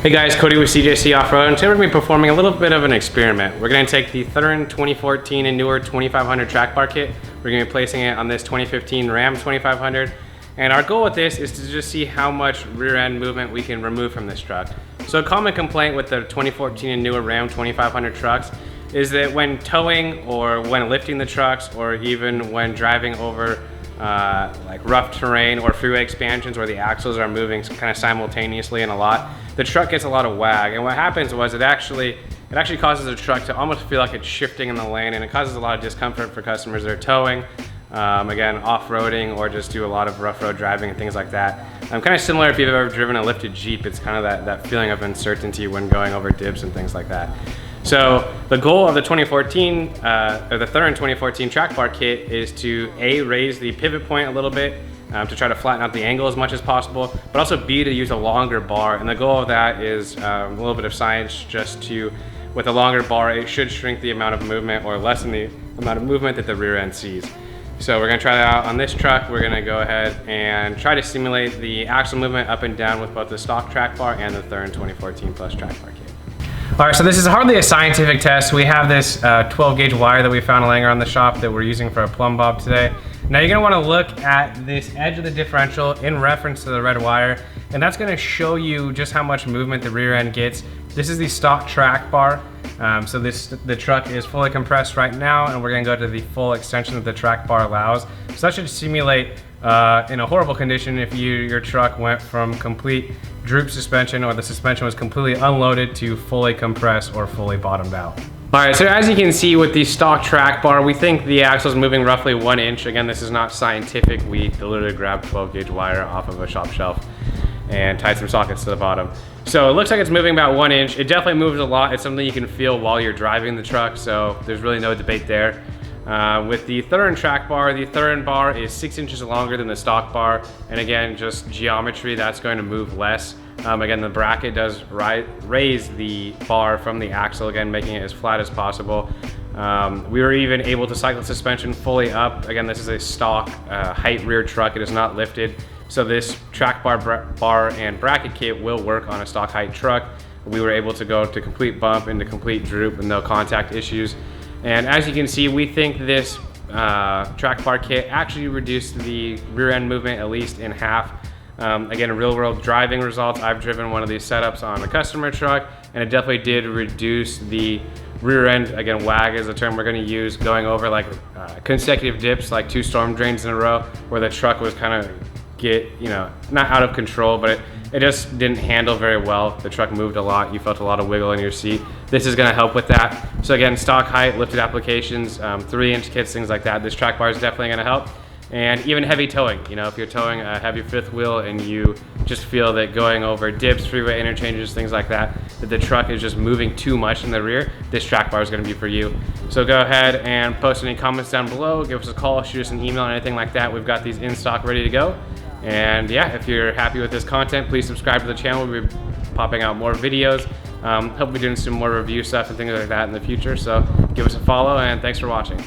Hey guys, Cody with cjcoffroad, and today we're going to be performing a little bit of an experiment. We're going to take the Thuren 2014 and newer 2500 track bar kit. We're going to be placing it on this 2015 Ram 2500, and our goal with this is to just see how much rear end movement we can remove from this truck. So a common complaint with the 2014 and newer Ram 2500 trucks is that when towing or when lifting the trucks or even when driving over like rough terrain or freeway expansions where the axles are moving kind of simultaneously and a lot, the truck gets a lot of wag. And what happens was it actually causes the truck to almost feel like it's shifting in the lane, and it causes a lot of discomfort for customers that are towing, again, off-roading, or just do a lot of rough road driving and things like that. Kind of similar if you've ever driven a lifted Jeep, it's kind of that feeling of uncertainty when going over dips and things like that. So the goal of the 2014, or the Thuren 2014 track bar kit is to A, raise the pivot point a little bit to try to flatten out the angle as much as possible, but also B, to use a longer bar. And the goal of that is a little bit of science, just to, with a longer bar, it should shrink the amount of movement or lessen the amount of movement that the rear end sees. So we're gonna try that out on this truck. We're gonna go ahead and try to simulate the axle movement up and down with both the stock track bar and the Thuren 2014 Plus track bar kit. All right, so this is hardly a scientific test. We have this 12 gauge wire that we found laying around the shop that we're using for a plumb bob today. Now you're gonna wanna look at this edge of the differential in reference to the red wire, and that's gonna show you just how much movement the rear end gets. This is the stock track bar. So the truck is fully compressed right now, and we're gonna go to the full extension that the track bar allows. So that should simulate in a horrible condition if your truck went from complete droop suspension, or the suspension was completely unloaded, to fully compressed or fully bottomed out. All right, so as you can see with the stock track bar, we think the axle is moving roughly 1 inch. Again, this is not scientific. We literally grabbed 12 gauge wire off of a shop shelf and tied some sockets to the bottom. So it looks like it's moving about 1 inch. It definitely moves a lot. It's something you can feel while you're driving the truck, so there's really no debate there. With the Thuren track bar, the Thuren bar is 6 inches longer than the stock bar, and again, just geometry, that's going to move less. Again, the bracket does raise the bar from the axle, again, making it as flat as possible. We were even able to cycle suspension fully up. Again, this is a stock height rear truck. It is not lifted. So this track bar and bracket kit will work on a stock height truck. We were able to go to complete bump into complete droop with no contact issues. And as you can see, we think this track bar kit actually reduced the rear end movement at least in half. Again, real world driving results, I've driven one of these setups on a customer truck, and it definitely did reduce the rear end. Again, wag is a term we're gonna use, going over like consecutive dips, like 2 storm drains in a row, where the truck was kind of not out of control, but it just didn't handle very well. The truck moved a lot. You felt a lot of wiggle in your seat. This is gonna help with that. So again, stock height, lifted applications, 3 inch kits, things like that. This track bar is definitely gonna help. And even heavy towing. If you're towing a heavy fifth wheel and you just feel that going over dips, freeway interchanges, things like that, that the truck is just moving too much in the rear, this track bar is gonna be for you. So go ahead and post any comments down below, give us a call, shoot us an email, anything like that. We've got these in stock ready to go. And yeah, if you're happy with this content, please subscribe to the channel. We'll be popping out more videos. Hope we're doing some more review stuff and things like that in the future. So give us a follow, and thanks for watching.